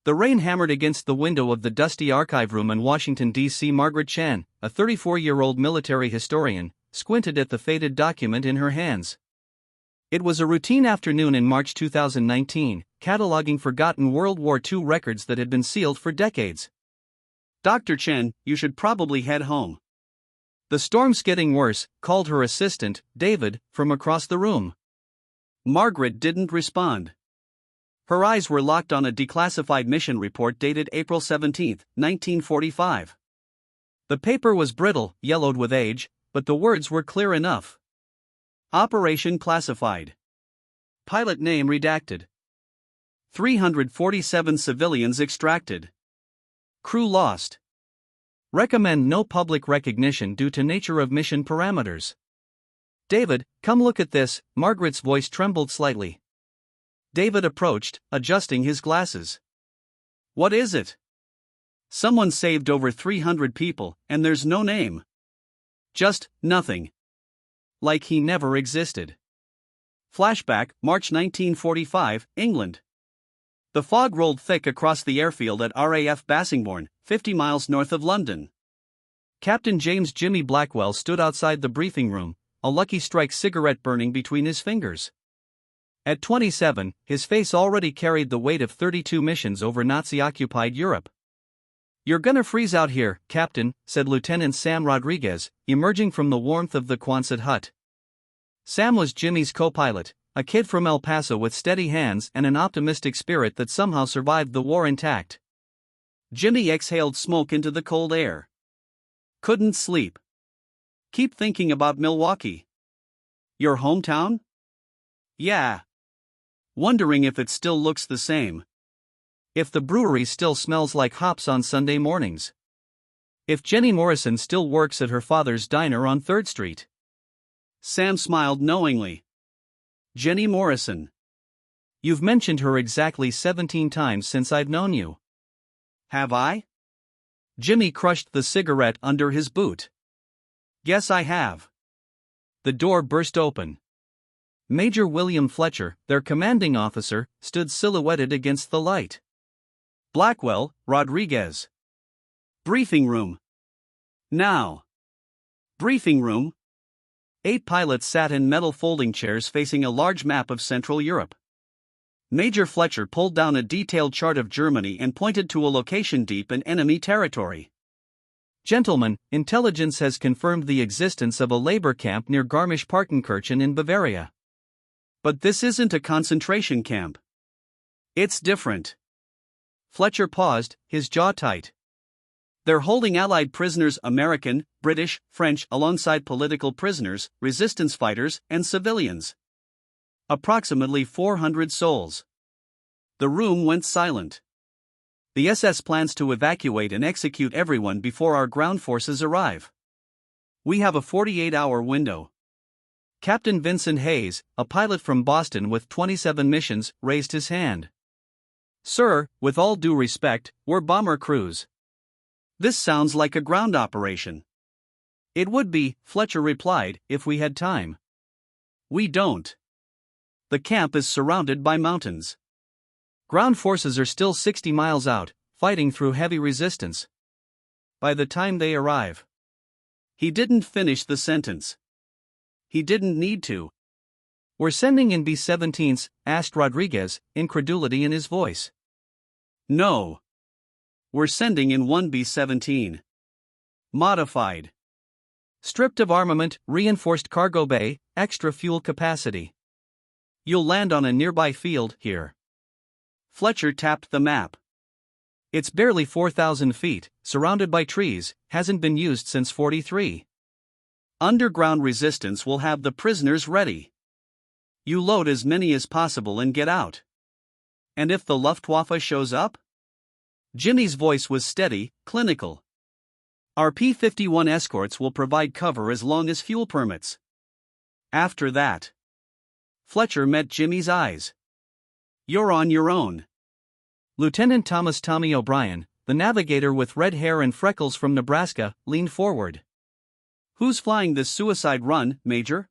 The rain hammered against the window of the dusty archive room in Washington, D.C. Margaret Chan, a 34-year-old military historian, squinted at the faded document in her hands. It was a routine afternoon in March 2019, cataloging forgotten World War II records that had been sealed for decades. "Dr. Chen, you should probably head home." "The storm's getting worse," called her assistant, David, from across the room. Margaret didn't respond. Her eyes were locked on a declassified mission report dated April 17, 1945. The paper was brittle, yellowed with age, but the words were clear enough. Operation classified. Pilot name redacted. 347 civilians extracted. Crew lost. Recommend no public recognition due to nature of mission parameters. "David, come look at this," Margaret's voice trembled slightly. David approached, adjusting his glasses. "What is it?" "Someone saved over 300 people, and there's no name. Just nothing. Like he never existed." Flashback, March 1945, England. The fog rolled thick across the airfield at RAF Bassingbourn, 50 miles north of London. Captain James Jimmy Blackwell stood outside the briefing room, a Lucky Strike cigarette burning between his fingers. At 27, his face already carried the weight of 32 missions over Nazi-occupied Europe. "You're gonna freeze out here, Captain," said Lieutenant Sam Rodriguez, emerging from the warmth of the Quonset hut. Sam was Jimmy's co-pilot, a kid from El Paso with steady hands and an optimistic spirit that somehow survived the war intact. Jimmy exhaled smoke into the cold air. "Couldn't sleep. Keep thinking about Milwaukee." "Your hometown?" "Yeah. Wondering if it still looks the same. If the brewery still smells like hops on Sunday mornings. If Jenny Morrison still works at her father's diner on 3rd Street. Sam smiled knowingly. Jenny Morrison. "You've mentioned her exactly 17 times since I've known you." "Have I?" Jimmy crushed the cigarette under his boot. "Guess I have." The door burst open. Major William Fletcher, their commanding officer, stood silhouetted against the light. "Blackwell, Rodriguez. Briefing room. Now." Briefing room. 8 pilots sat in metal folding chairs facing a large map of Central Europe. Major Fletcher pulled down a detailed chart of Germany and pointed to a location deep in enemy territory. "Gentlemen, intelligence has confirmed the existence of a labor camp near Garmisch-Partenkirchen in Bavaria. But this isn't a concentration camp. It's different." Fletcher paused, his jaw tight. "They're holding Allied prisoners, American, British, French, alongside political prisoners, resistance fighters, and civilians. Approximately 400 souls." The room went silent. "The SS plans to evacuate and execute everyone before our ground forces arrive. We have a 48-hour window." Captain Vincent Hayes, a pilot from Boston with 27 missions, raised his hand. "Sir, with all due respect, we're bomber crews." "This sounds like a ground operation." "It would be," Fletcher replied, "if we had time." "We don't. The camp is surrounded by mountains. Ground forces are still 60 miles out, fighting through heavy resistance. By the time they arrive." He didn't finish the sentence. He didn't need to. "We're sending in B-17s?" asked Rodriguez, incredulity in his voice. "No. We're sending in one B-17. Modified. Stripped of armament, reinforced cargo bay, extra fuel capacity. You'll land on a nearby field here." Fletcher tapped the map. "It's barely 4,000 feet, surrounded by trees, hasn't been used since 43. Underground resistance will have the prisoners ready. You load as many as possible and get out. And if the Luftwaffe shows up?" Jimmy's voice was steady, clinical. "Our P-51 escorts will provide cover as long as fuel permits. After that." Fletcher met Jimmy's eyes. "You're on your own." Lieutenant Thomas Tommy O'Brien, the navigator with red hair and freckles from Nebraska, leaned forward. "Who's flying this suicide run, Major?"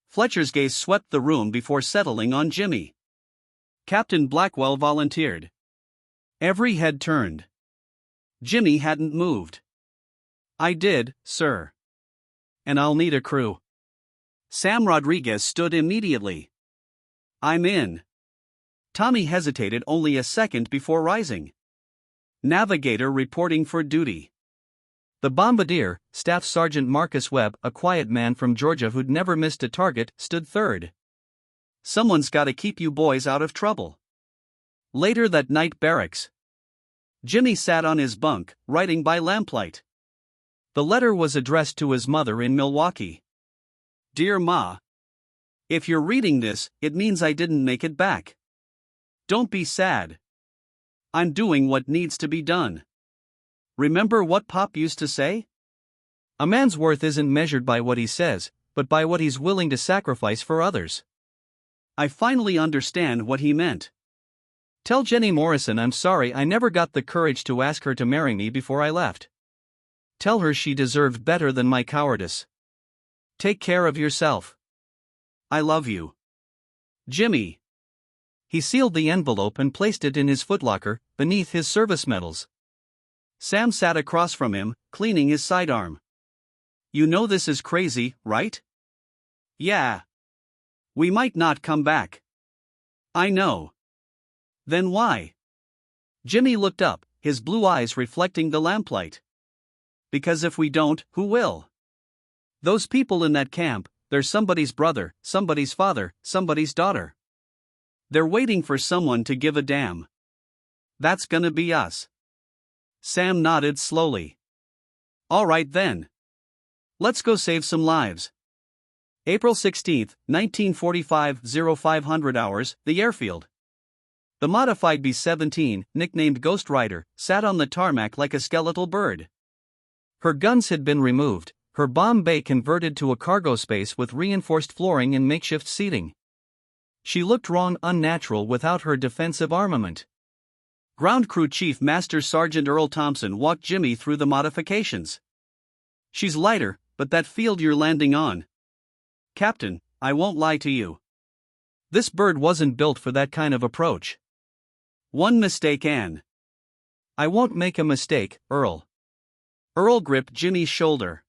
Fletcher's gaze swept the room before settling on Jimmy. Captain Blackwell volunteered. Every head turned. Jimmy hadn't moved. "I did, sir. And I'll need a crew." Sam Rodriguez stood immediately. "I'm in." Tommy hesitated only a second before rising. "Navigator reporting for duty." The bombardier, Staff Sergeant Marcus Webb, a quiet man from Georgia who'd never missed a target, stood third. "Someone's gotta keep you boys out of trouble." Later that night, barracks. Jimmy sat on his bunk, writing by lamplight. The letter was addressed to his mother in Milwaukee. "Dear Ma, if you're reading this, it means I didn't make it back. Don't be sad. I'm doing what needs to be done. Remember what Pop used to say? A man's worth isn't measured by what he says, but by what he's willing to sacrifice for others." I finally understand what he meant. "Tell Jenny Morrison I'm sorry I never got the courage to ask her to marry me before I left. Tell her she deserved better than my cowardice. Take care of yourself. I love you. Jimmy." He sealed the envelope and placed it in his footlocker, beneath his service medals. Sam sat across from him, cleaning his sidearm. "You know this is crazy, right?" "Yeah. We might not come back." "I know." "Then why?" Jimmy looked up, his blue eyes reflecting the lamplight. "Because if we don't, who will? Those people in that camp, they're somebody's brother, somebody's father, somebody's daughter. They're waiting for someone to give a damn. That's gonna be us." Sam nodded slowly. "All right then. Let's go save some lives." April 16, 1945, 0500 hours, the airfield. The modified B-17, nicknamed Ghost Rider, sat on the tarmac like a skeletal bird. Her guns had been removed, her bomb bay converted to a cargo space with reinforced flooring and makeshift seating. She looked wrong, unnatural without her defensive armament. Ground Crew Chief Master Sergeant Earl Thompson walked Jimmy through the modifications. "She's lighter, but that field you're landing on. Captain, I won't lie to you. This bird wasn't built for that kind of approach. One mistake and..." "I won't make a mistake, Earl." Earl gripped Jimmy's shoulder.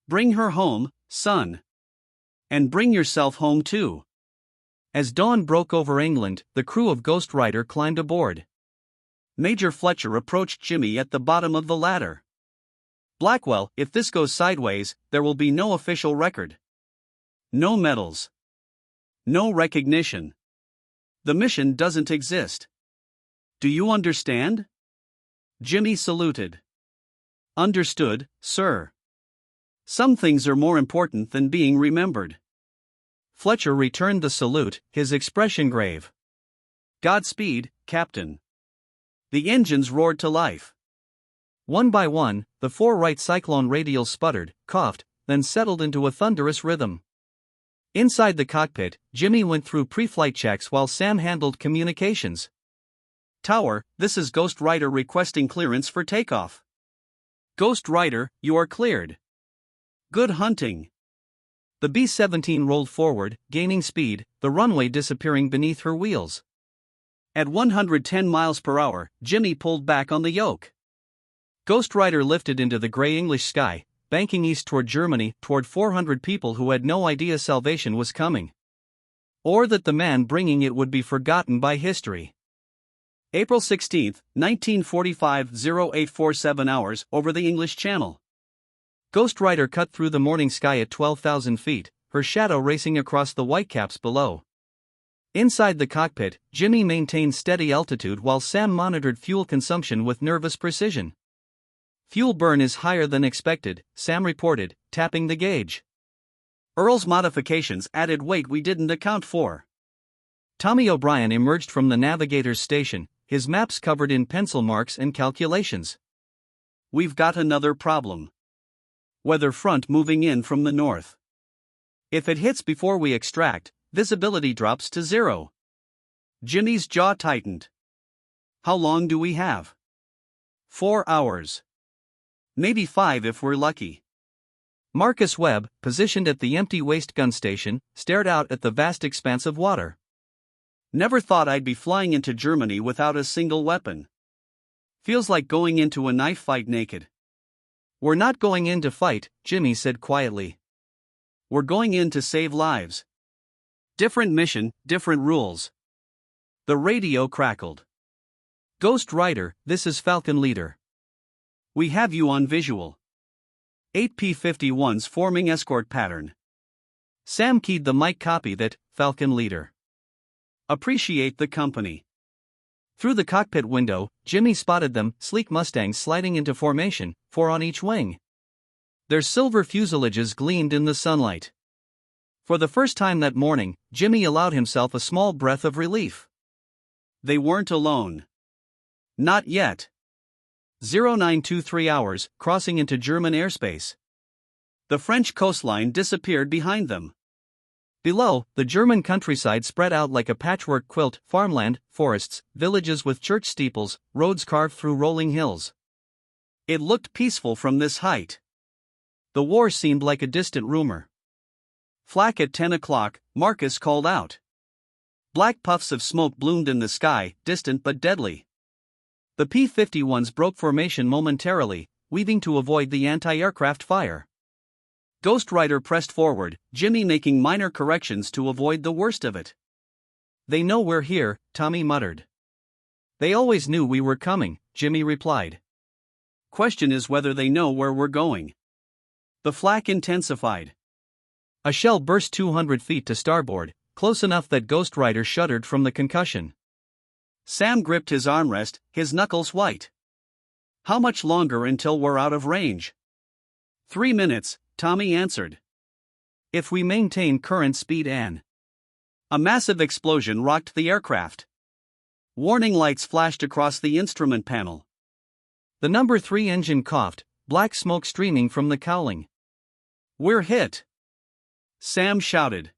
"Bring her home, son. And bring yourself home too." As dawn broke over England, the crew of Ghost Rider climbed aboard. Major Fletcher approached Jimmy at the bottom of the ladder. "Blackwell, if this goes sideways, there will be no official record. No medals. No recognition. The mission doesn't exist. Do you understand?" Jimmy saluted. "Understood, sir. Some things are more important than being remembered." Fletcher returned the salute, his expression grave. "Godspeed, Captain." The engines roared to life. One by one, the four Wright Cyclone radials sputtered, coughed, then settled into a thunderous rhythm. Inside the cockpit, Jimmy went through pre-flight checks while Sam handled communications. "Tower, this is Ghost Rider requesting clearance for takeoff." "Ghost Rider, you are cleared. Good hunting." The B-17 rolled forward, gaining speed, the runway disappearing beneath her wheels. At 110 miles per hour, Jimmy pulled back on the yoke. Ghost Rider lifted into the gray English sky, banking east toward Germany, toward 400 people who had no idea salvation was coming. Or that the man bringing it would be forgotten by history. April 16, 1945, 0847 hours, over the English Channel. Ghost Rider cut through the morning sky at 12,000 feet, her shadow racing across the whitecaps below. Inside the cockpit, Jimmy maintained steady altitude while Sam monitored fuel consumption with nervous precision. "Fuel burn is higher than expected," Sam reported, tapping the gauge. "Earl's modifications added weight we didn't account for." Tommy O'Brien emerged from the navigator's station, his maps covered in pencil marks and calculations. "We've got another problem. Weather front moving in from the north. If it hits before we extract, visibility drops to 0. Jimmy's jaw tightened. "How long do we have?" 4 hours. Maybe 5 if we're lucky." Marcus Webb, positioned at the empty waste gun station, stared out at the vast expanse of water. "Never thought I'd be flying into Germany without a single weapon." Feels like going into a knife fight naked. We're not going in to fight, Jimmy said quietly. We're going in to save lives. Different mission, different rules. The radio crackled. Ghost Rider, this is Falcon Leader. We have you on visual. 8 P-51s forming escort pattern. Sam keyed the mic. Copy that, Falcon Leader. Appreciate the company. Through the cockpit window, Jimmy spotted them, sleek Mustangs sliding into formation, 4 on each wing. Their silver fuselages gleamed in the sunlight. For the first time that morning, Jimmy allowed himself a small breath of relief. They weren't alone. Not yet. 0923 hours, crossing into German airspace. The French coastline disappeared behind them. Below, the German countryside spread out like a patchwork quilt, farmland, forests, villages with church steeples, roads carved through rolling hills. It looked peaceful from this height. The war seemed like a distant rumor. Flak at 10 o'clock, Marcus called out. Black puffs of smoke bloomed in the sky, distant but deadly. The P-51s broke formation momentarily, weaving to avoid the anti-aircraft fire. Ghost Rider pressed forward, Jimmy making minor corrections to avoid the worst of it. They know we're here, Tommy muttered. They always knew we were coming, Jimmy replied. Question is whether they know where we're going. The flak intensified. A shell burst 200 feet to starboard, close enough that Ghost Rider shuddered from the concussion. Sam gripped his armrest, his knuckles white. How much longer until we're out of range? 3 minutes, Tommy answered. If we maintain current speed and... A massive explosion rocked the aircraft. Warning lights flashed across the instrument panel. The number 3 engine coughed, black smoke streaming from the cowling. We're hit! Sam shouted.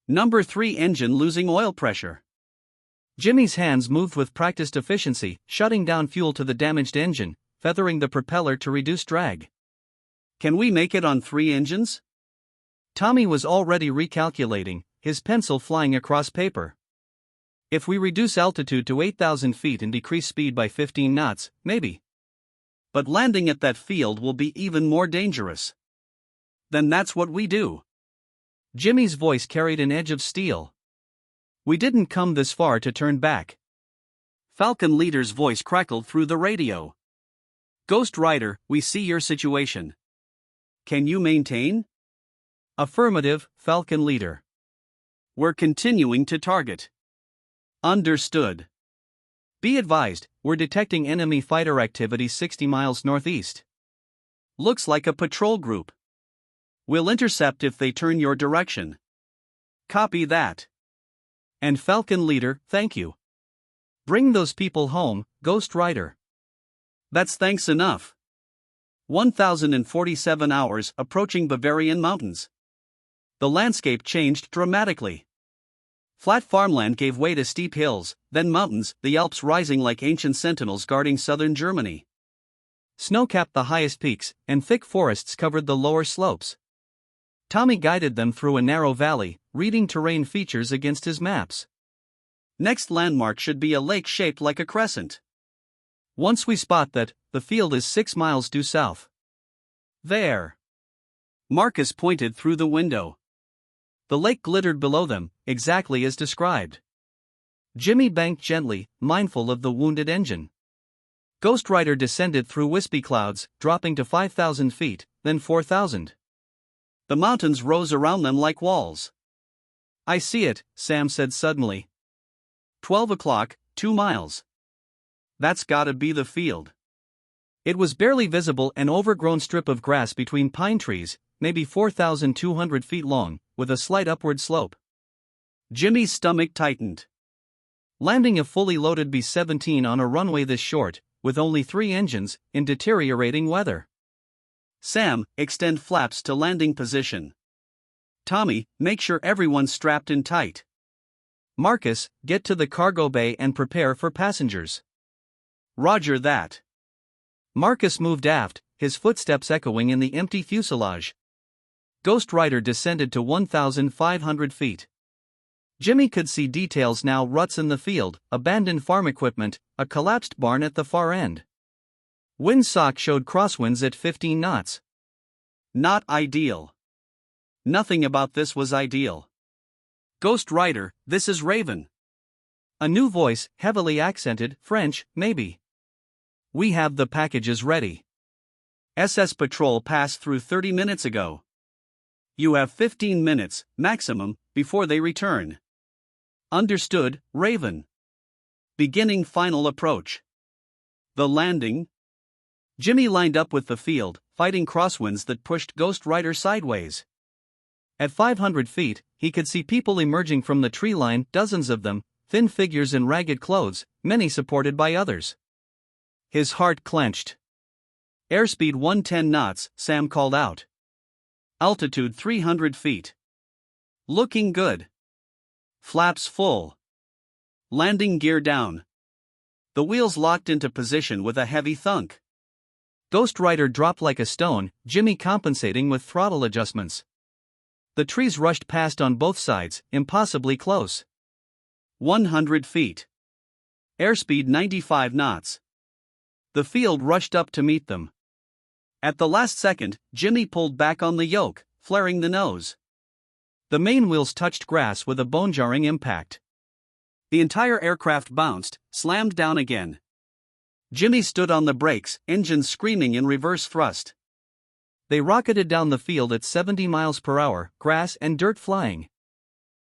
Number 3 engine losing oil pressure. Jimmy's hands moved with practiced efficiency, shutting down fuel to the damaged engine, feathering the propeller to reduce drag. Can we make it on 3 engines? Tommy was already recalculating, his pencil flying across paper. If we reduce altitude to 8,000 feet and decrease speed by 15 knots, maybe. But landing at that field will be even more dangerous. Then that's what we do. Jimmy's voice carried an edge of steel. We didn't come this far to turn back. Falcon Leader's voice crackled through the radio. Ghost Rider, we see your situation. Can you maintain? Affirmative, Falcon Leader. We're continuing to target. Understood. Be advised, we're detecting enemy fighter activity 60 miles northeast. Looks like a patrol group. We'll intercept if they turn your direction. Copy that. And Falcon Leader, thank you. Bring those people home, Ghost Rider. That's thanks enough. 1,047 hours approaching Bavarian mountains. The landscape changed dramatically. Flat farmland gave way to steep hills, then mountains, the Alps rising like ancient sentinels guarding southern Germany. Snow capped the highest peaks, and thick forests covered the lower slopes. Tommy guided them through a narrow valley, reading terrain features against his maps. Next landmark should be a lake shaped like a crescent. Once we spot that, the field is 6 miles due south. There. Marcus pointed through the window. The lake glittered below them, exactly as described. Jimmy banked gently, mindful of the wounded engine. Ghost Rider descended through wispy clouds, dropping to 5,000 feet, then 4,000. The mountains rose around them like walls. I see it, Sam said suddenly. 12 o'clock, 2 miles. That's gotta be the field. It was barely visible, an overgrown strip of grass between pine trees, maybe 4,200 feet long, with a slight upward slope. Jimmy's stomach tightened. Landing a fully loaded B-17 on a runway this short, with only 3 engines, in deteriorating weather. Sam, extend flaps to landing position. Tommy, make sure everyone's strapped in tight. Marcus, get to the cargo bay and prepare for passengers. Roger that. Marcus moved aft, his footsteps echoing in the empty fuselage. Ghost Rider descended to 1,500 feet. Jimmy could see details now: ruts in the field, abandoned farm equipment, a collapsed barn at the far end. Windsock showed crosswinds at 15 knots. Not ideal. Nothing about this was ideal. Ghost Rider, this is Raven. A new voice, heavily accented, French, maybe. We have the packages ready. SS Patrol passed through 30 minutes ago. You have 15 minutes, maximum, before they return. Understood, Raven. Beginning final approach. The landing. Jimmy lined up with the field, fighting crosswinds that pushed Ghost Rider sideways. At 500 feet, he could see people emerging from the tree line, dozens of them, thin figures in ragged clothes, many supported by others. His heart clenched. Airspeed 110 knots, Sam called out. Altitude 300 feet. Looking good. Flaps full. Landing gear down. The wheels locked into position with a heavy thunk. Ghost Rider dropped like a stone, Jimmy compensating with throttle adjustments. The trees rushed past on both sides, impossibly close. 100 feet. Airspeed 95 knots. The field rushed up to meet them. At the last second, Jimmy pulled back on the yoke, flaring the nose. The main wheels touched grass with a bone-jarring impact. The entire aircraft bounced, slammed down again. Jimmy stood on the brakes, engines screaming in reverse thrust. They rocketed down the field at 70 miles per hour, grass and dirt flying.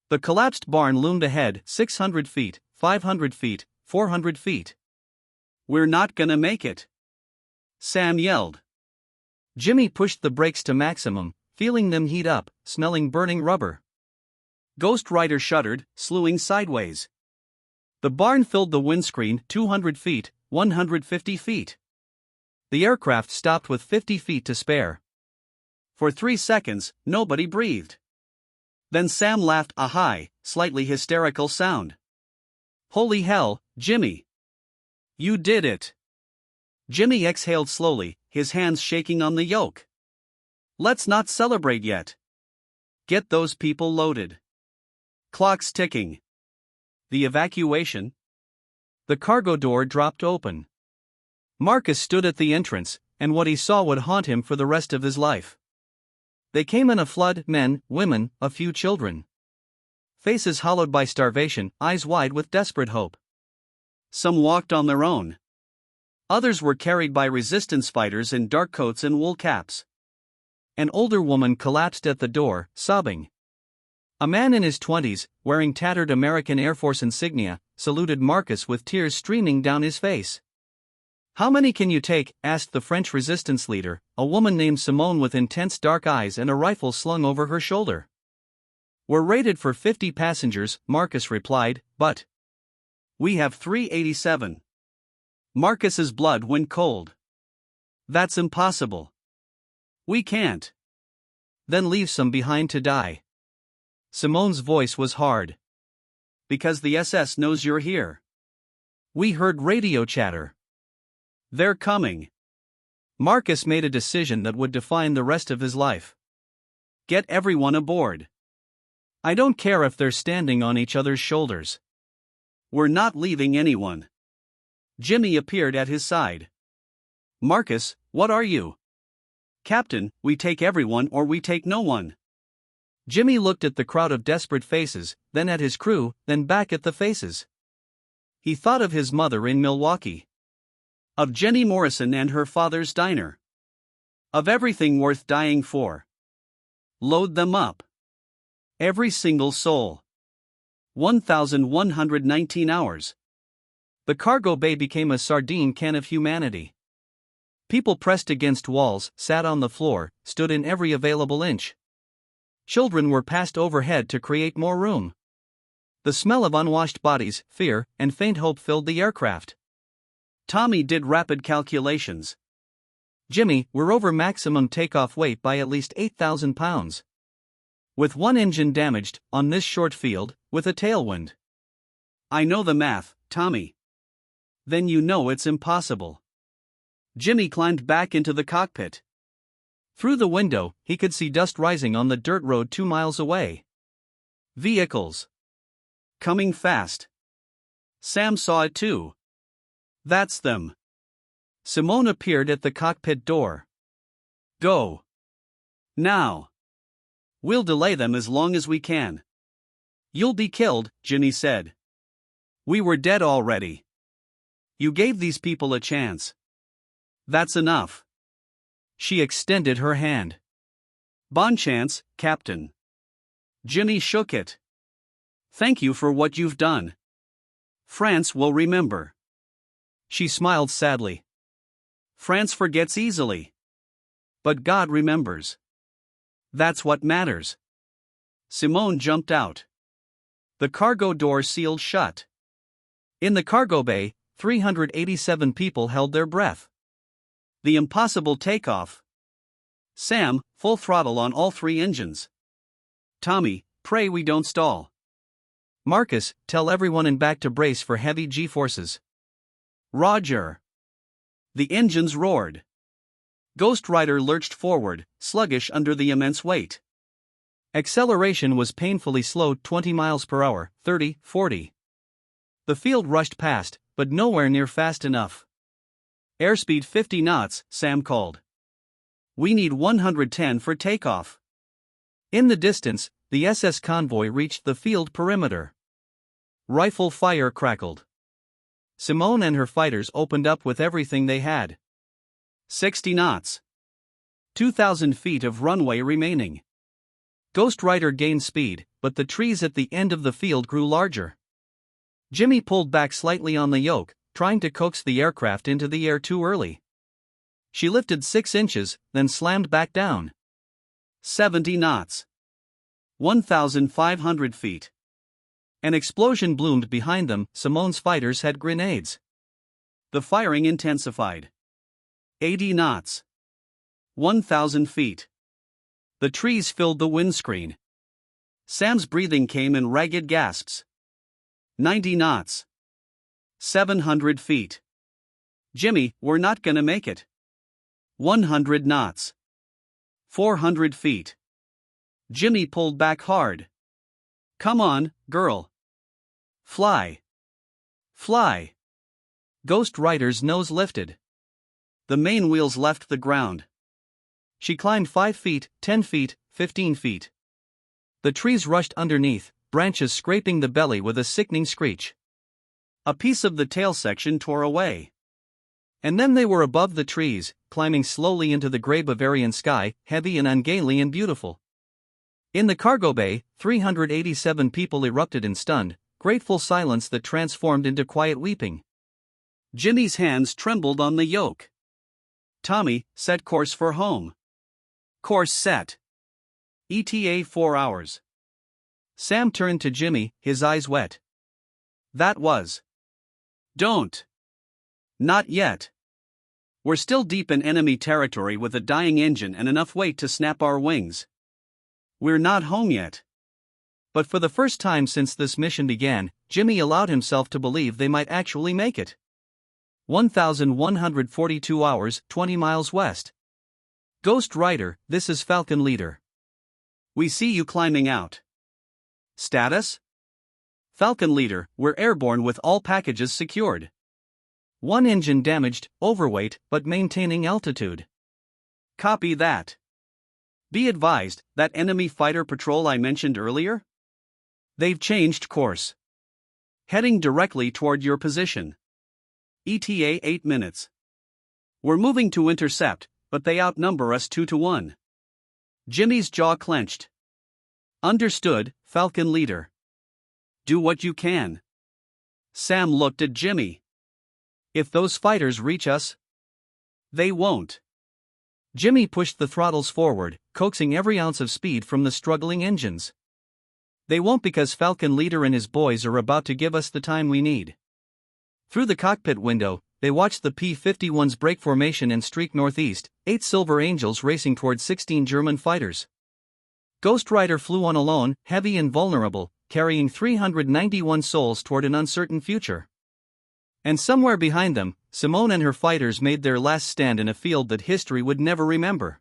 The collapsed barn loomed ahead, 600 feet, 500 feet, 400 feet. We're not gonna make it, Sam yelled. Jimmy pushed the brakes to maximum, feeling them heat up, smelling burning rubber. Ghost Rider shuddered, slewing sideways. The barn filled the windscreen, 200 feet, 150 feet. The aircraft stopped with 50 feet to spare. For 3 seconds, nobody breathed. Then Sam laughed, a high, slightly hysterical sound. Holy hell, Jimmy! You did it! Jimmy exhaled slowly, his hands shaking on the yoke. Let's not celebrate yet. Get those people loaded. Clock's ticking. The evacuation. The cargo door dropped open. Marcus stood at the entrance, and what he saw would haunt him for the rest of his life. They came in a flood, men, women, a few children. Faces hollowed by starvation, eyes wide with desperate hope. Some walked on their own. Others were carried by resistance fighters in dark coats and wool caps. An older woman collapsed at the door, sobbing. A man in his 20s, wearing tattered American Air Force insignia, saluted Marcus with tears streaming down his face. "How many can you take?" asked the French resistance leader, a woman named Simone with intense dark eyes and a rifle slung over her shoulder. "We're rated for 50 passengers," Marcus replied, "but we have 387. Marcus's blood went cold. "That's impossible. We can't." "Then leave some behind to die." Simone's voice was hard. "Because the SS knows you're here. We heard radio chatter. They're coming." Marcus made a decision that would define the rest of his life. "Get everyone aboard. I don't care if they're standing on each other's shoulders. We're not leaving anyone." Jimmy appeared at his side. "Marcus, what are you?" "Captain, we take everyone or we take no one." Jimmy looked at the crowd of desperate faces, then at his crew, then back at the faces. He thought of his mother in Milwaukee. Of Jenny Morrison and her father's diner. Of everything worth dying for. Load them up. Every single soul. 1,119 hours. The cargo bay became a sardine can of humanity. People pressed against walls, sat on the floor, stood in every available inch. Children were passed overhead to create more room. The smell of unwashed bodies, fear, and faint hope filled the aircraft. Tommy did rapid calculations. "Jimmy, we're over maximum takeoff weight by at least 8,000 pounds. With one engine damaged, on this short field, with a tailwind." "I know the math, Tommy." "Then you know it's impossible." Jimmy climbed back into the cockpit. Through the window, he could see dust rising on the dirt road 2 miles away. Vehicles. coming fast. Sam saw it too. That's them. Simone appeared at the cockpit door. Go. Now. We'll delay them as long as we can. You'll be killed, Jimmy said. We were dead already. You gave these people a chance. That's enough. She extended her hand. Bon chance, Captain. Jimmy shook it. Thank you for what you've done. France will remember. She smiled sadly. France forgets easily. But God remembers. That's what matters. Simone jumped out. The cargo door sealed shut. In the cargo bay, 387 people held their breath. The impossible takeoff. Sam, full throttle on all 3 engines. Tommy, pray we don't stall. Marcus, tell everyone in back to brace for heavy G-forces. Roger. The engines roared. Ghost Rider lurched forward, sluggish under the immense weight. Acceleration was painfully slow, 20 miles per hour, 30, 40. The field rushed past, but nowhere near fast enough. Airspeed 50 knots, Sam called. We need 110 for takeoff. In the distance, the SS convoy reached the field perimeter. Rifle fire crackled. Simone and her fighters opened up with everything they had. 60 knots. 2,000 feet of runway remaining. Ghost Rider gained speed, but the trees at the end of the field grew larger. Jimmy pulled back slightly on the yoke, trying to coax the aircraft into the air too early. She lifted 6 inches, then slammed back down. 70 knots. 1,500 feet. An explosion bloomed behind them. Simone's fighters had grenades. The firing intensified. 80 knots. 1,000 feet. The trees filled the windscreen. Sam's breathing came in ragged gasps. 90 knots. 700 feet. Jimmy, we're not gonna make it. 100 knots. 400 feet. Jimmy pulled back hard. Come on, girl. Fly. Fly. Ghost Rider's nose lifted. The main wheels left the ground. She climbed 5 feet, 10 feet, 15 feet. The trees rushed underneath, branches scraping the belly with a sickening screech. A piece of the tail section tore away. And then they were above the trees, climbing slowly into the gray Bavarian sky, heavy and ungainly and beautiful. In the cargo bay, 387 people erupted in stunned, grateful silence that transformed into quiet weeping. Jimmy's hands trembled on the yoke. Tommy, set course for home. Course set. ETA 4 hours. Sam turned to Jimmy, his eyes wet. That was. Don't. Not yet. We're still deep in enemy territory with a dying engine and enough weight to snap our wings. We're not home yet. But for the first time since this mission began, Jimmy allowed himself to believe they might actually make it. 1,142 hours, 20 miles west. Ghost Rider, this is Falcon Leader. We see you climbing out. Status? Falcon Leader, we're airborne with all packages secured. 1 engine damaged, overweight, but maintaining altitude. Copy that. Be advised, that enemy fighter patrol I mentioned earlier? They've changed course. Heading directly toward your position. ETA 8 minutes. We're moving to intercept, but they outnumber us 2-1. Jimmy's jaw clenched. Understood, Falcon Leader. Do what you can. Sam looked at Jimmy. If those fighters reach us, they won't. Jimmy pushed the throttles forward, coaxing every ounce of speed from the struggling engines. They won't because Falcon Leader and his boys are about to give us the time we need. Through the cockpit window, they watched the P-51s break formation and streak northeast, 8 Silver Angels racing toward 16 German fighters. Ghost Rider flew on alone, heavy and vulnerable, carrying 391 souls toward an uncertain future. And somewhere behind them, Simone and her fighters made their last stand in a field that history would never remember.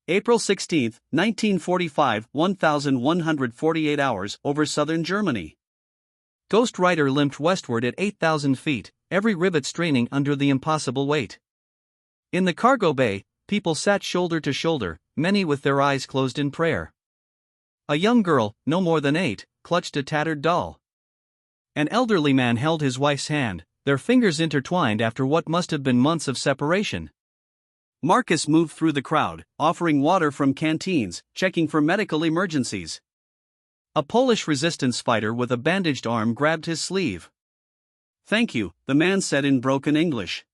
April 16, 1945, 1,148 hours over southern Germany. Ghost Rider limped westward at 8,000 feet, every rivet straining under the impossible weight. In the cargo bay, people sat shoulder to shoulder, many with their eyes closed in prayer. A young girl, no more than 8, clutched a tattered doll. An elderly man held his wife's hand, their fingers intertwined after what must have been months of separation. Marcus moved through the crowd, offering water from canteens, checking for medical emergencies. A Polish resistance fighter with a bandaged arm grabbed his sleeve. "Thank you," the man said in broken English.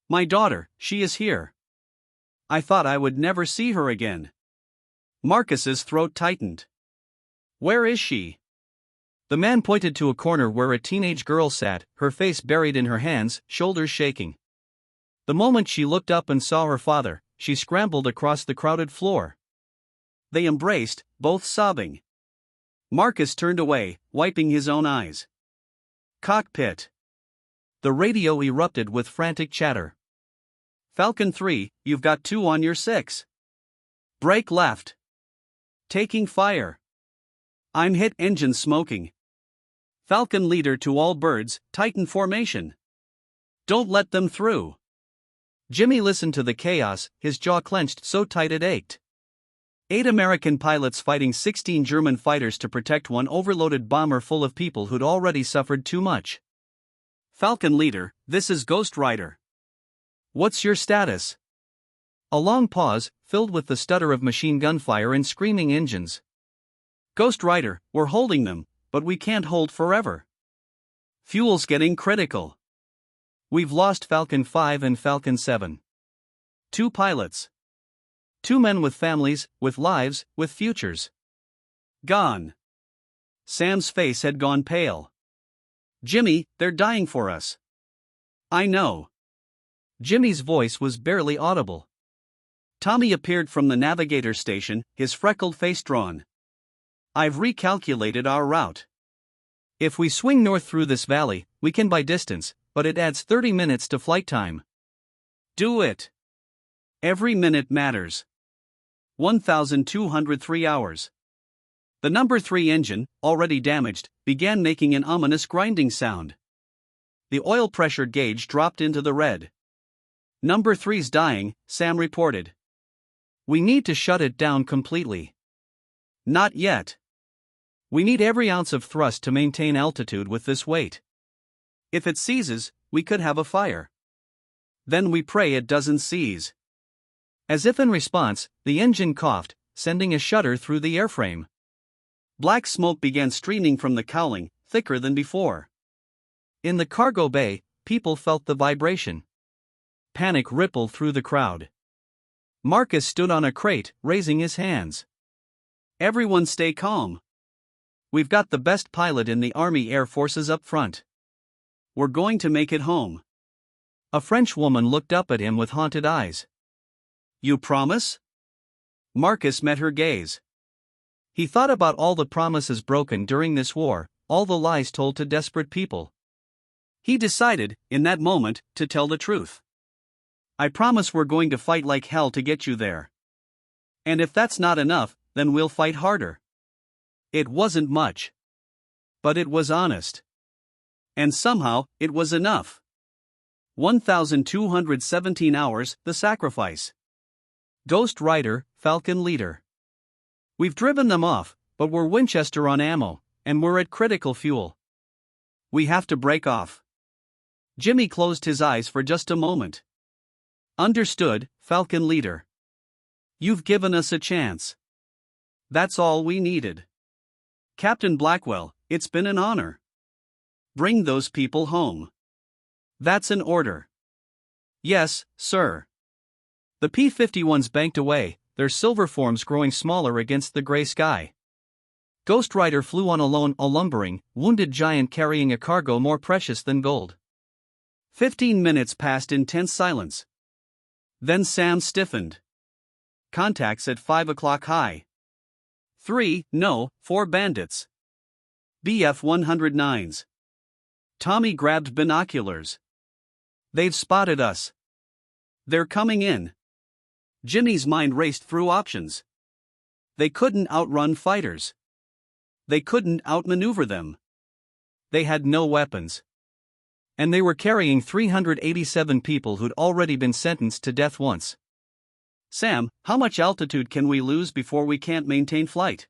"My daughter, she is here. I thought I would never see her again." Marcus's throat tightened. "Where is she?" The man pointed to a corner where a teenage girl sat, her face buried in her hands, shoulders shaking. The moment she looked up and saw her father, she scrambled across the crowded floor. They embraced, both sobbing. Marcus turned away, wiping his own eyes. Cockpit. The radio erupted with frantic chatter. "Falcon 3, you've got 2 on your 6. Brake left. Taking fire. I'm hit, engine smoking. Falcon leader to all birds, Titan formation. Don't let them through." Jimmy listened to the chaos, his jaw clenched so tight it ached. 8 American pilots fighting 16 German fighters to protect one overloaded bomber full of people who'd already suffered too much. "Falcon leader, this is Ghost Rider. What's your status?" A long pause, filled with the stutter of machine gun fire and screaming engines. "Ghost Rider, we're holding them, but we can't hold forever. Fuel's getting critical. We've lost Falcon 5 and Falcon 7. 2 pilots. 2 men with families, with lives, with futures. Gone." Sam's face had gone pale. "Jimmy, they're dying for us." "I know." Jimmy's voice was barely audible. Tommy appeared from the navigator station, his freckled face drawn. "I've recalculated our route. If we swing north through this valley, we can buy distance, but it adds 30 minutes to flight time." "Do it. Every minute matters." 1,203 hours. The number 3 engine, already damaged, began making an ominous grinding sound. The oil pressure gauge dropped into the red. "Number 3's dying," Sam reported. "We need to shut it down completely." "Not yet. We need every ounce of thrust to maintain altitude with this weight. If it seizes, we could have a fire. Then we pray it doesn't seize." As if in response, the engine coughed, sending a shudder through the airframe. Black smoke began streaming from the cowling, thicker than before. In the cargo bay, people felt the vibration. Panic rippled through the crowd. Marcus stood on a crate, raising his hands. "Everyone stay calm. We've got the best pilot in the Army Air Forces up front. We're going to make it home." A French woman looked up at him with haunted eyes. "You promise?" Marcus met her gaze. He thought about all the promises broken during this war, all the lies told to desperate people. He decided, in that moment, to tell the truth. "I promise we're going to fight like hell to get you there. And if that's not enough, then we'll fight harder." It wasn't much. But it was honest. And somehow, it was enough. 1,217 hours, the sacrifice. Ghost Rider, Falcon leader. "We've driven them off, but we're Winchester on ammo, and we're at critical fuel. We have to break off." Jimmy closed his eyes for just a moment. "Understood, Falcon leader. You've given us a chance. That's all we needed. Captain Blackwell, it's been an honor. Bring those people home." "That's an order." "Yes, sir." The P-51s banked away, their silver forms growing smaller against the gray sky. Ghost Rider flew on alone, a lumbering, wounded giant carrying a cargo more precious than gold. 15 minutes passed in tense silence. Then Sam stiffened. "Contacts at 5 o'clock high. 3, no, 4 bandits. BF-109s. Tommy grabbed binoculars. "They've spotted us. They're coming in." Jimmy's mind raced through options. They couldn't outrun fighters. They couldn't outmaneuver them. They had no weapons. And they were carrying 387 people who'd already been sentenced to death once. Sam, how much altitude can we lose before we can't maintain flight?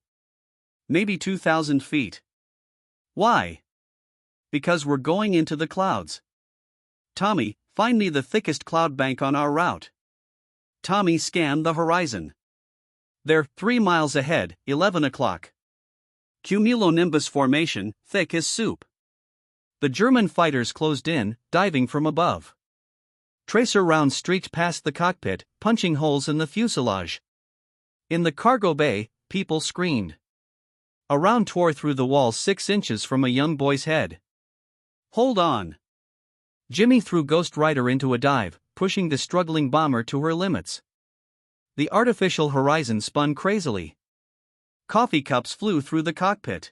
Maybe 2,000 feet. Why? Because we're going into the clouds. Tommy, find me the thickest cloud bank on our route. Tommy scanned the horizon. They're 3 miles ahead, 11 o'clock. Cumulonimbus formation, thick as soup. The German fighters closed in, diving from above. Tracer rounds streaked past the cockpit, punching holes in the fuselage. In the cargo bay, people screamed. A round tore through the wall 6 inches from a young boy's head. Hold on. Jimmy threw Ghost Rider into a dive, pushing the struggling bomber to her limits. The artificial horizon spun crazily. Coffee cups flew through the cockpit.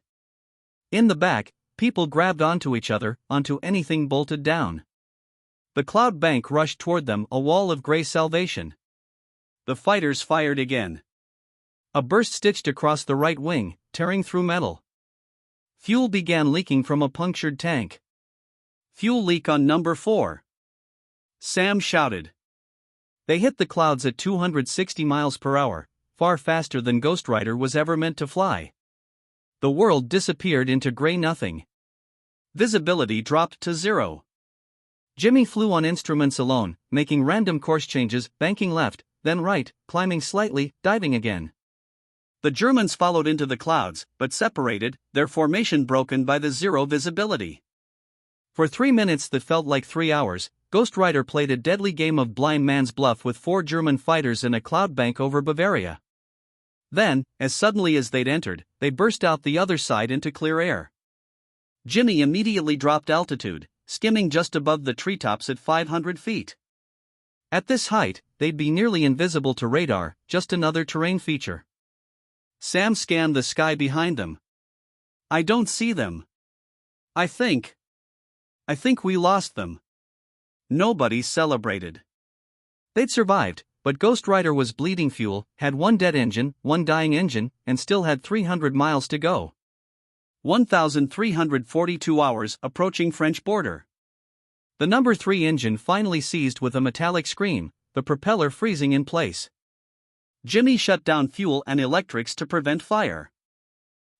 In the back, people grabbed onto each other, onto anything bolted down. The cloud bank rushed toward them, a wall of gray salvation. The fighters fired again. A burst stitched across the right wing, tearing through metal. Fuel began leaking from a punctured tank. Fuel leak on number 4. Sam shouted. They hit the clouds at 260 miles per hour, far faster than Ghost Rider was ever meant to fly. The world disappeared into gray nothing. Visibility dropped to 0. Jimmy flew on instruments alone, making random course changes, banking left, then right, climbing slightly, diving again. The Germans followed into the clouds, but separated, their formation broken by the 0 visibility. For 3 minutes that felt like 3 hours, Ghost Rider played a deadly game of blind man's bluff with 4 German fighters in a cloud bank over Bavaria. Then, as suddenly as they'd entered, they burst out the other side into clear air. Jimmy immediately dropped altitude, skimming just above the treetops at 500 feet. At this height, they'd be nearly invisible to radar, just another terrain feature. Sam scanned the sky behind them. I don't see them. I think we lost them. Nobody celebrated. They'd survived, but Ghost Rider was bleeding fuel, had 1 dead engine, 1 dying engine, and still had 300 miles to go. 1,342 hours approaching French border. The number 3 engine finally seized with a metallic scream, the propeller freezing in place. Jimmy shut down fuel and electrics to prevent fire.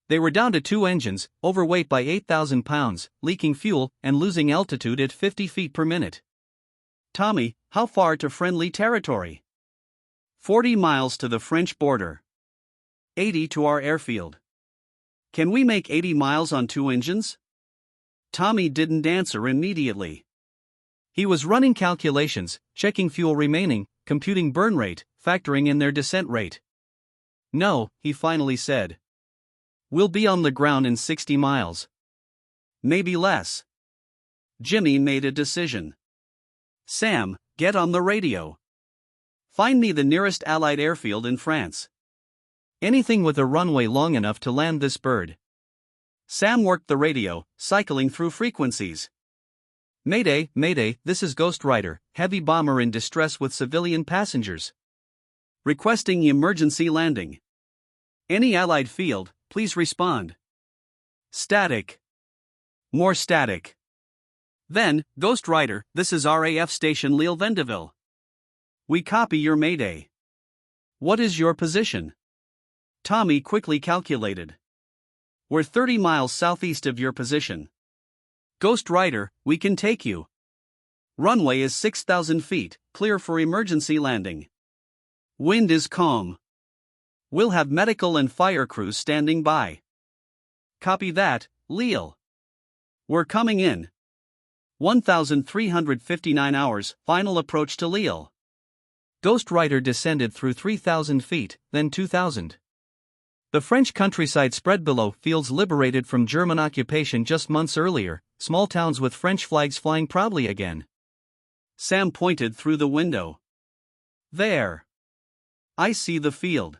They were down to 2 engines, overweight by 8,000 pounds, leaking fuel, and losing altitude at 50 feet per minute. Tommy, how far to friendly territory? 40 miles to the French border. 80 to our airfield. Can we make 80 miles on 2 engines? Tommy didn't answer immediately. He was running calculations, checking fuel remaining, computing burn rate, factoring in their descent rate. No, he finally said. We'll be on the ground in 60 miles. Maybe less. Jimmy made a decision. Sam, get on the radio. Find me the nearest Allied airfield in France. Anything with a runway long enough to land this bird. Sam worked the radio, cycling through frequencies. Mayday, Mayday, this is Ghost Rider, heavy bomber in distress with civilian passengers. Requesting emergency landing. Any Allied field, please respond. Static. More static. Then, Ghost Rider, this is RAF Station Lille Vendeville. We copy your mayday. What is your position? Tommy quickly calculated. We're 30 miles southeast of your position. Ghost Rider, we can take you. Runway is 6,000 feet, clear for emergency landing. Wind is calm. We'll have medical and fire crews standing by. Copy that, Lille. We're coming in. 1,359 hours, final approach to Lille. Ghost Rider descended through 3,000 feet, then 2,000. The French countryside spread below, fields liberated from German occupation just months earlier, small towns with French flags flying proudly again. Sam pointed through the window. There. I see the field.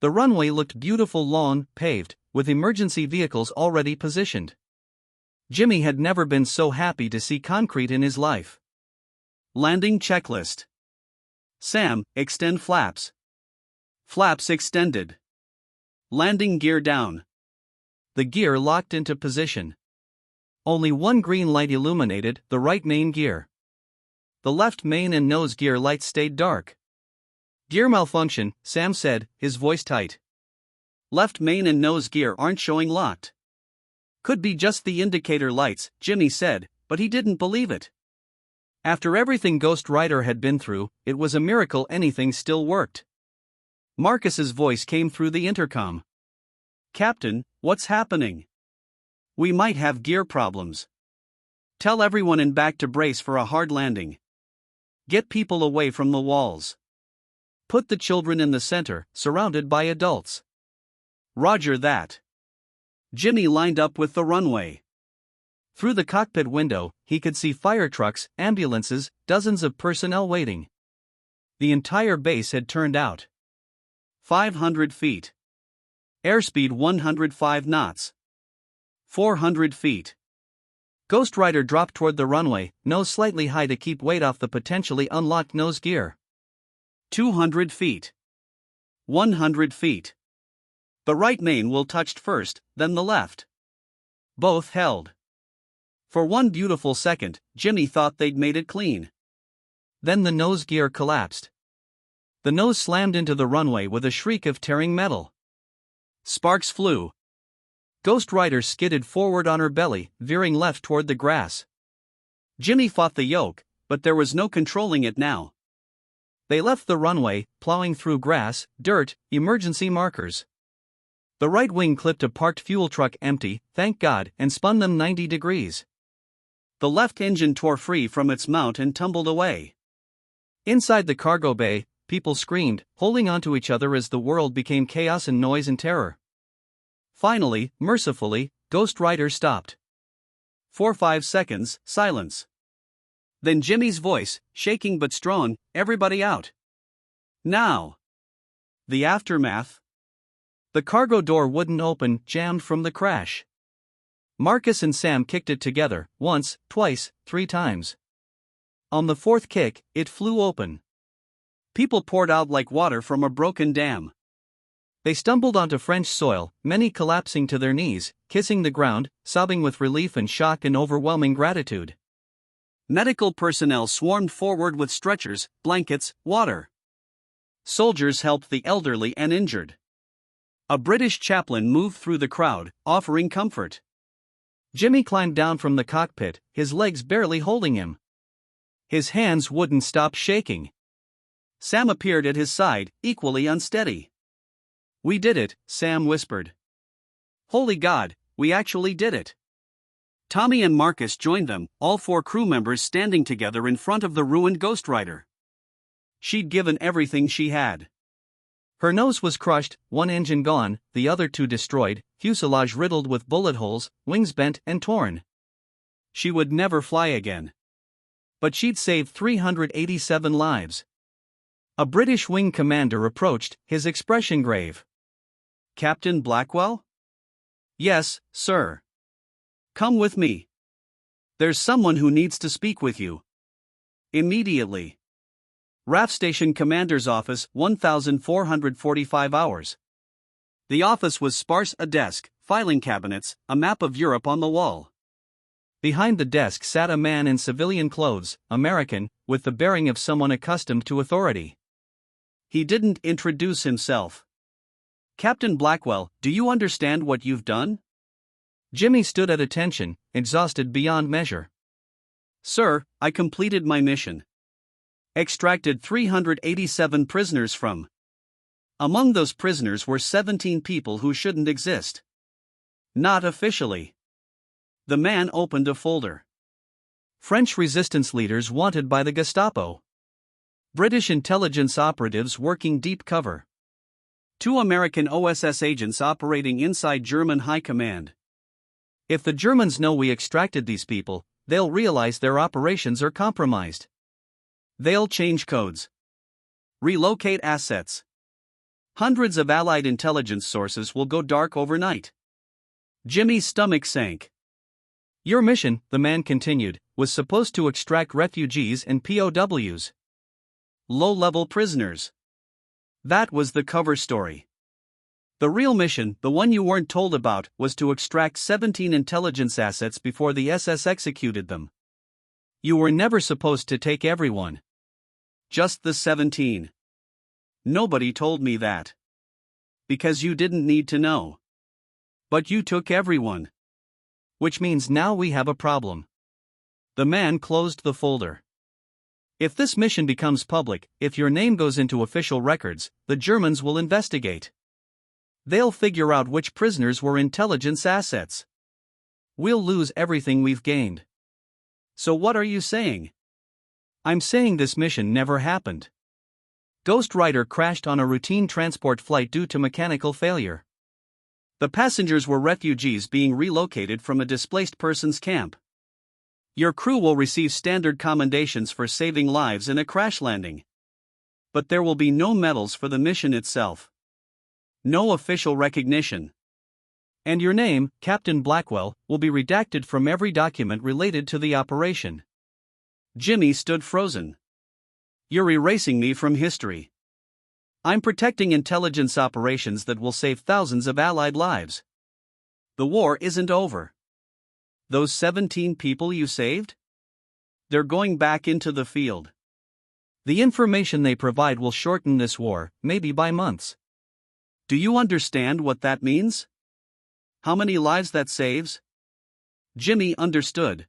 The runway looked beautiful, lawn, paved, with emergency vehicles already positioned. Jimmy had never been so happy to see concrete in his life. Landing checklist. Sam, extend flaps. Flaps extended. Landing gear down. The gear locked into position. Only one green light illuminated the right main gear. The left main and nose gear lights stayed dark. "Gear malfunction," Sam said, his voice tight. "Left main and nose gear aren't showing locked." "Could be just the indicator lights," Jimmy said, but he didn't believe it. After everything Ghost Rider had been through, it was a miracle anything still worked. Marcus's voice came through the intercom. "Captain, what's happening? We might have gear problems. Tell everyone in back to brace for a hard landing. Get people away from the walls. Put the children in the center, surrounded by adults." "Roger that." Jimmy lined up with the runway. Through the cockpit window, he could see fire trucks, ambulances, dozens of personnel waiting. The entire base had turned out. 500 feet. Airspeed 105 knots. 400 feet. Ghost Rider dropped toward the runway, nose slightly high to keep weight off the potentially unlocked nose gear. 200 feet. 100 feet. The right main will touched first, then the left. Both held. For one beautiful second, Jimmy thought they'd made it clean. Then the nose gear collapsed. The nose slammed into the runway with a shriek of tearing metal. Sparks flew. Ghost Rider skidded forward on her belly, veering left toward the grass. Jimmy fought the yoke, but there was no controlling it now. They left the runway, plowing through grass, dirt, emergency markers. The right wing clipped a parked fuel truck empty, thank God, and spun them 90 degrees. The left engine tore free from its mount and tumbled away. Inside the cargo bay, people screamed, holding onto each other as the world became chaos and noise and terror. Finally, mercifully, Ghost Rider stopped. For 5 seconds, silence. Then Jimmy's voice, shaking but strong, "Everybody out. Now." The aftermath. The cargo door wouldn't open, jammed from the crash. Marcus and Sam kicked it together, once, twice, 3 times. On the 4th kick, it flew open. People poured out like water from a broken dam. They stumbled onto French soil, many collapsing to their knees, kissing the ground, sobbing with relief and shock and overwhelming gratitude. Medical personnel swarmed forward with stretchers, blankets, water. Soldiers helped the elderly and injured. A British chaplain moved through the crowd, offering comfort. Jimmy climbed down from the cockpit, his legs barely holding him. His hands wouldn't stop shaking. Sam appeared at his side, equally unsteady. "We did it," Sam whispered. "Holy God, we actually did it." Tommy and Marcus joined them, all 4 crew members standing together in front of the ruined Ghost Rider. She'd given everything she had. Her nose was crushed, one engine gone, the other 2 destroyed, fuselage riddled with bullet holes, wings bent and torn. She would never fly again. But she'd saved 387 lives. A British wing commander approached, his expression grave. "Captain Blackwell?" "Yes, sir." "Come with me. There's someone who needs to speak with you. Immediately. RAF Station Commander's Office, 1445 hours." The office was sparse: a desk, filing cabinets, a map of Europe on the wall. Behind the desk sat a man in civilian clothes, American, with the bearing of someone accustomed to authority. He didn't introduce himself. "Captain Blackwell, do you understand what you've done?" Jimmy stood at attention, exhausted beyond measure. "Sir, I completed my mission. Extracted 387 prisoners from. Among those prisoners were 17 people who shouldn't exist. Not officially." The man opened a folder. French resistance leaders wanted by the Gestapo. British intelligence operatives working deep cover. 2 American OSS agents operating inside German high command. If the Germans know we extracted these people, they'll realize their operations are compromised. They'll change codes. Relocate assets. Hundreds of Allied intelligence sources will go dark overnight. Jimmy's stomach sank. "Your mission," the man continued, "was supposed to extract refugees and POWs. Low-level prisoners. That was the cover story. The real mission, the one you weren't told about, was to extract 17 intelligence assets before the SS executed them. You were never supposed to take everyone. Just the 17. Nobody told me that. Because you didn't need to know. But you took everyone. Which means now we have a problem. The man closed the folder. If this mission becomes public, if your name goes into official records, the Germans will investigate. They'll figure out which prisoners were intelligence assets. We'll lose everything we've gained. So what are you saying? I'm saying this mission never happened. Ghost Rider crashed on a routine transport flight due to mechanical failure. The passengers were refugees being relocated from a displaced persons camp. Your crew will receive standard commendations for saving lives in a crash landing. But there will be no medals for the mission itself. No official recognition. And your name, Captain Blackwell, will be redacted from every document related to the operation. Jimmy stood frozen. You're erasing me from history. I'm protecting intelligence operations that will save thousands of Allied lives. The war isn't over. Those 17 people you saved? They're going back into the field. The information they provide will shorten this war, maybe by months. Do you understand what that means? How many lives that saves? Jimmy understood.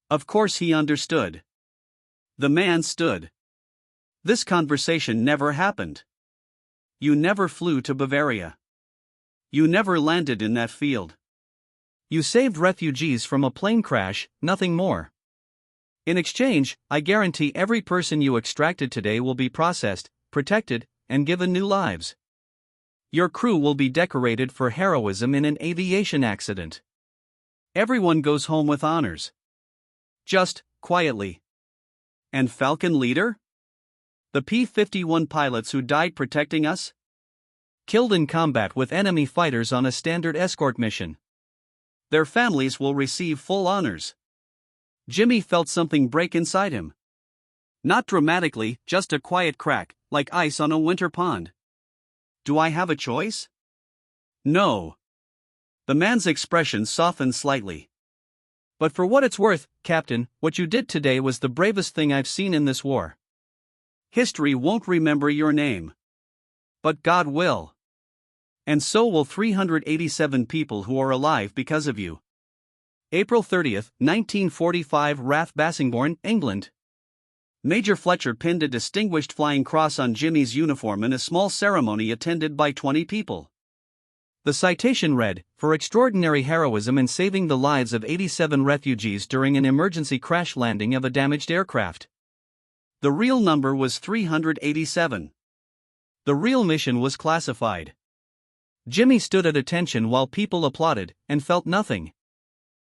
Of course he understood. The man stood. This conversation never happened. You never flew to Bavaria. You never landed in that field. You saved refugees from a plane crash, nothing more. In exchange, I guarantee every person you extracted today will be processed, protected, and given new lives. Your crew will be decorated for heroism in an aviation accident. Everyone goes home with honors. Just, quietly. And Falcon Leader? The P-51 pilots who died protecting us? Killed in combat with enemy fighters on a standard escort mission. Their families will receive full honors. Jimmy felt something break inside him. Not dramatically, just a quiet crack, like ice on a winter pond. Do I have a choice? No. The man's expression softened slightly. But for what it's worth, Captain, what you did today was the bravest thing I've seen in this war. History won't remember your name. But God will. And so will 387 people who are alive because of you. April 30th, 1945, Rath Bassingbourn, England. Major Fletcher pinned a distinguished flying cross on Jimmy's uniform in a small ceremony attended by 20 people. The citation read, "For extraordinary heroism in saving the lives of 87 refugees during an emergency crash landing of a damaged aircraft." The real number was 387. The real mission was classified. Jimmy stood at attention while people applauded, and felt nothing.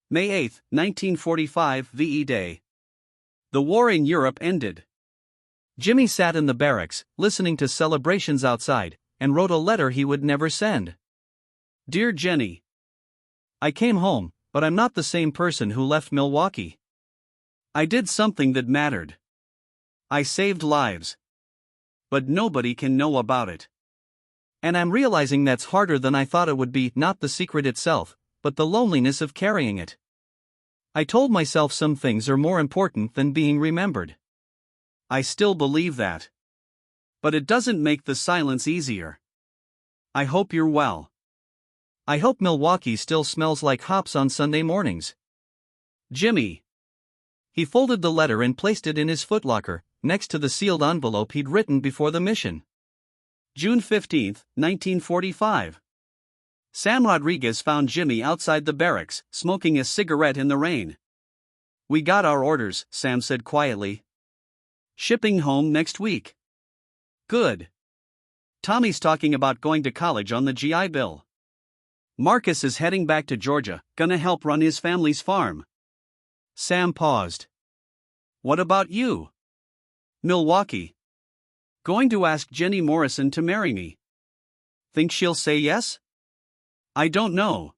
May 8, 1945, VE Day. The war in Europe ended. Jimmy sat in the barracks, listening to celebrations outside, and wrote a letter he would never send. Dear Jenny, I came home, but I'm not the same person who left Milwaukee. I did something that mattered. I saved lives. But nobody can know about it. And I'm realizing that's harder than I thought it would be, not the secret itself, but the loneliness of carrying it. I told myself some things are more important than being remembered. I still believe that. But it doesn't make the silence easier. I hope you're well. I hope Milwaukee still smells like hops on Sunday mornings. Jimmy. He folded the letter and placed it in his footlocker, next to the sealed envelope he'd written before the mission. June 15, 1945. Sam Rodriguez found Jimmy outside the barracks, smoking a cigarette in the rain. We got our orders, Sam said quietly. Shipping home next week. Good. Tommy's talking about going to college on the GI Bill. Marcus is heading back to Georgia, gonna help run his family's farm. Sam paused. What about you? Milwaukee. Going to ask Jenny Morrison to marry me. Think she'll say yes? I don't know.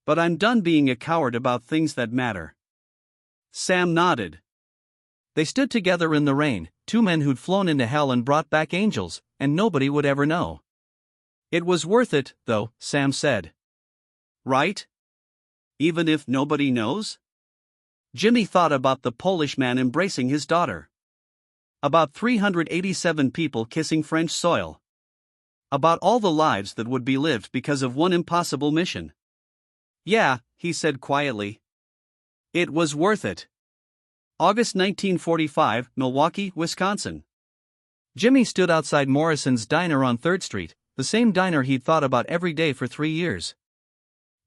But I'm done being a coward about things that matter. Sam nodded. They stood together in the rain, two men who'd flown into hell and brought back angels, and nobody would ever know. It was worth it, though, Sam said. Right? Even if nobody knows? Jimmy thought about the Polish man embracing his daughter. About 387 people kissing French soil. About all the lives that would be lived because of one impossible mission. Yeah, he said quietly. It was worth it. August 1945, Milwaukee, Wisconsin. Jimmy stood outside Morrison's diner on 3rd Street, the same diner he'd thought about every day for 3 years.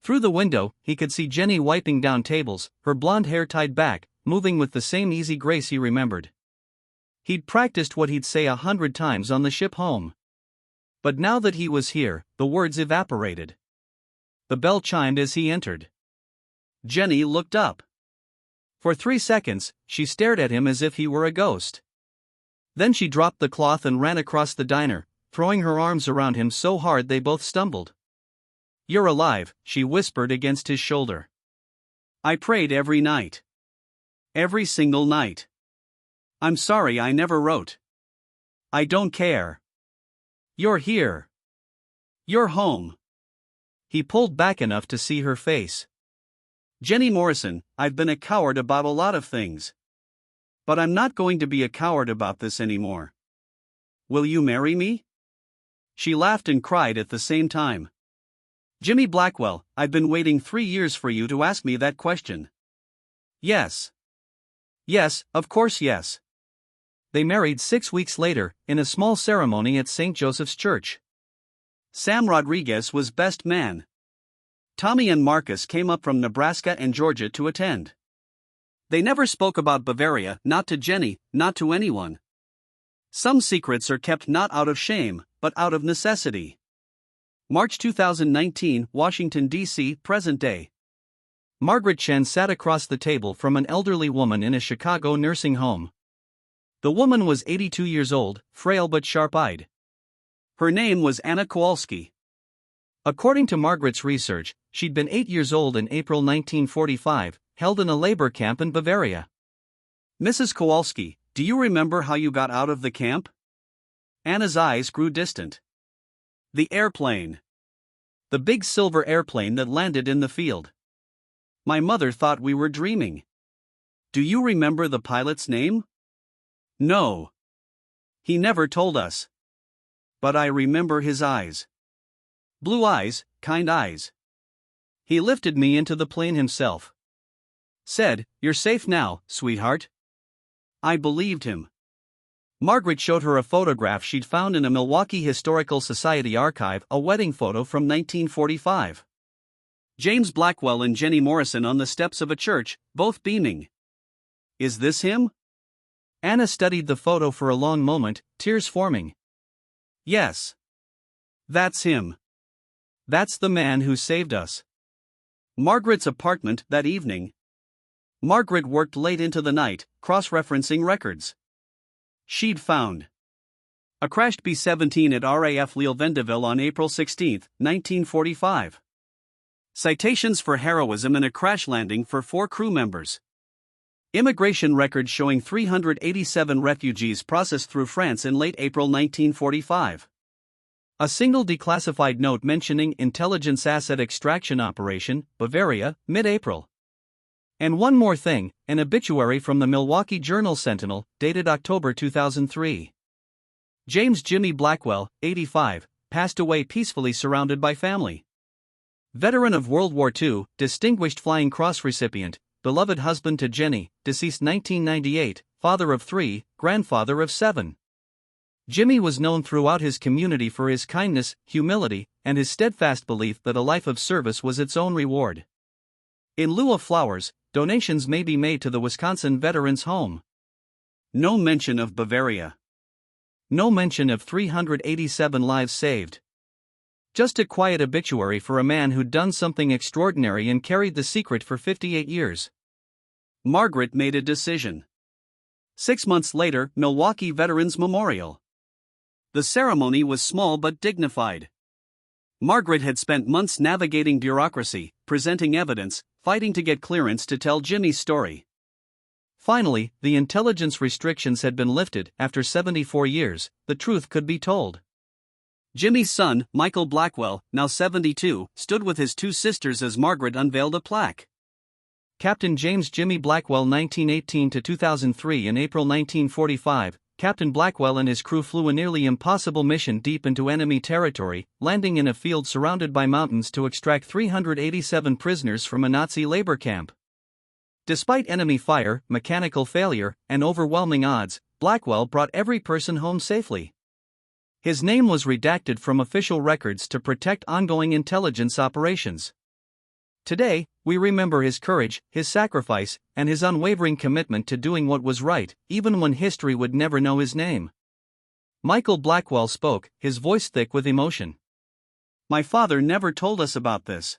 Through the window, he could see Jenny wiping down tables, her blonde hair tied back, moving with the same easy grace he remembered. He'd practiced what he'd say 100 times on the ship home. But now that he was here, the words evaporated. The bell chimed as he entered. Jenny looked up. For 3 seconds, she stared at him as if he were a ghost. Then she dropped the cloth and ran across the diner, throwing her arms around him so hard they both stumbled. "You're alive," she whispered against his shoulder. "I prayed every night. Every single night. I'm sorry I never wrote. I don't care. You're here. You're home." He pulled back enough to see her face. "Jenny Morrison, I've been a coward about a lot of things. But I'm not going to be a coward about this anymore. Will you marry me?" She laughed and cried at the same time. "Jimmy Blackwell, I've been waiting 3 years for you to ask me that question." "Yes. Yes, of course yes." They married 6 weeks later, in a small ceremony at St. Joseph's Church. Sam Rodriguez was best man. Tommy and Marcus came up from Nebraska and Georgia to attend. They never spoke about Bavaria, not to Jenny, not to anyone. Some secrets are kept not out of shame, but out of necessity. March 2019, Washington, D.C., present day. Margaret Chen sat across the table from an elderly woman in a Chicago nursing home. The woman was 82 years old, frail but sharp-eyed. Her name was Anna Kowalski. According to Margaret's research, she'd been 8 years old in April 1945, held in a labor camp in Bavaria. "Mrs. Kowalski, do you remember how you got out of the camp?" Anna's eyes grew distant. "The airplane. The big silver airplane that landed in the field. My mother thought we were dreaming." "Do you remember the pilot's name?" "No. He never told us. But I remember his eyes. Blue eyes, kind eyes. He lifted me into the plane himself. Said, 'You're safe now, sweetheart.' I believed him." Margaret showed her a photograph she'd found in a Milwaukee Historical Society archive, a wedding photo from 1945. James Blackwell and Jenny Morrison on the steps of a church, both beaming. "Is this him?" Anna studied the photo for a long moment, tears forming. "Yes. That's him. That's the man who saved us." Margaret's apartment that evening. Margaret worked late into the night, cross-referencing records. She'd found a crashed B-17 at RAF Lille Vendeville on April 16, 1945. Citations for heroism in a crash landing for 4 crew members. Immigration records showing 387 refugees processed through France in late April 1945. A single declassified note mentioning intelligence asset extraction operation, Bavaria, mid-April. And one more thing, an obituary from the Milwaukee Journal-Sentinel, dated October 2003. James Jimmy Blackwell, 85, passed away peacefully surrounded by family. Veteran of World War II, Distinguished Flying Cross recipient, beloved husband to Jenny, deceased 1998, father of 3, grandfather of 7. Jimmy was known throughout his community for his kindness, humility, and his steadfast belief that a life of service was its own reward. In lieu of flowers, donations may be made to the Wisconsin Veterans Home. No mention of Bavaria. No mention of 387 lives saved. Just a quiet obituary for a man who'd done something extraordinary and carried the secret for 58 years. Margaret made a decision. 6 months later, Milwaukee Veterans Memorial. The ceremony was small but dignified. Margaret had spent months navigating bureaucracy, presenting evidence, fighting to get clearance to tell Jimmy's story. Finally, the intelligence restrictions had been lifted. After 74 years, the truth could be told. Jimmy's son, Michael Blackwell, now 72, stood with his two sisters as Margaret unveiled a plaque. Captain James Jimmy Blackwell 1918 to 2003. In April 1945, Captain Blackwell and his crew flew a nearly impossible mission deep into enemy territory, landing in a field surrounded by mountains to extract 387 prisoners from a Nazi labor camp. Despite enemy fire, mechanical failure, and overwhelming odds, Blackwell brought every person home safely. His name was redacted from official records to protect ongoing intelligence operations. Today, we remember his courage, his sacrifice, and his unwavering commitment to doing what was right, even when history would never know his name. Michael Blackwell spoke, his voice thick with emotion. My father never told us about this.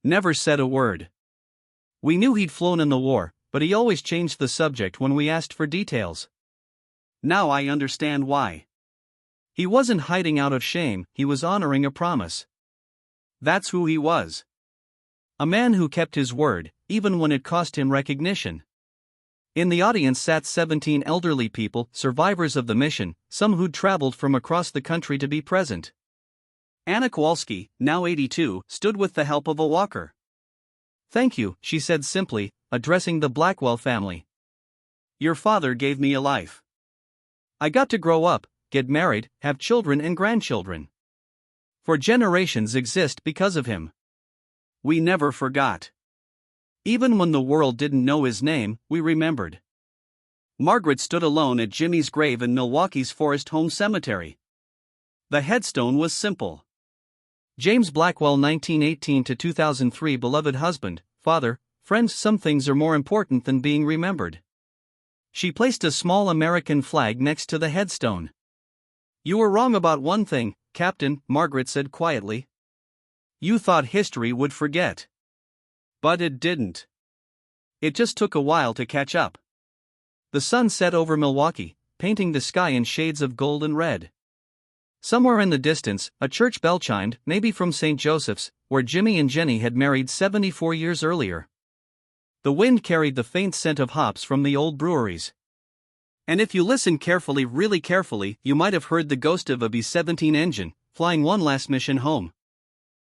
Never said a word. We knew he'd flown in the war, but he always changed the subject when we asked for details. Now I understand why. He wasn't hiding out of shame, he was honoring a promise. That's who he was. A man who kept his word, even when it cost him recognition. In the audience sat 17 elderly people, survivors of the mission, some who'd traveled from across the country to be present. Anna Kowalski, now 82, stood with the help of a walker. Thank you, she said simply, addressing the Blackwell family. Your father gave me a life. I got to grow up, get married, have children and grandchildren. For generations exist because of him. We never forgot. Even when the world didn't know his name, we remembered. Margaret stood alone at Jimmy's grave in Milwaukee's Forest Home Cemetery. The headstone was simple. James Blackwell 1918 to 2003. Beloved husband, father, friends. Some things are more important than being remembered. She placed a small American flag next to the headstone. You were wrong about one thing, Captain, Margaret said quietly. You thought history would forget. But it didn't. It just took a while to catch up. The sun set over Milwaukee, painting the sky in shades of gold and red. Somewhere in the distance, a church bell chimed, maybe from St. Joseph's, where Jimmy and Jenny had married 74 years earlier. The wind carried the faint scent of hops from the old breweries. And if you listen carefully, really carefully, you might have heard the ghost of a B-17 engine, flying one last mission home.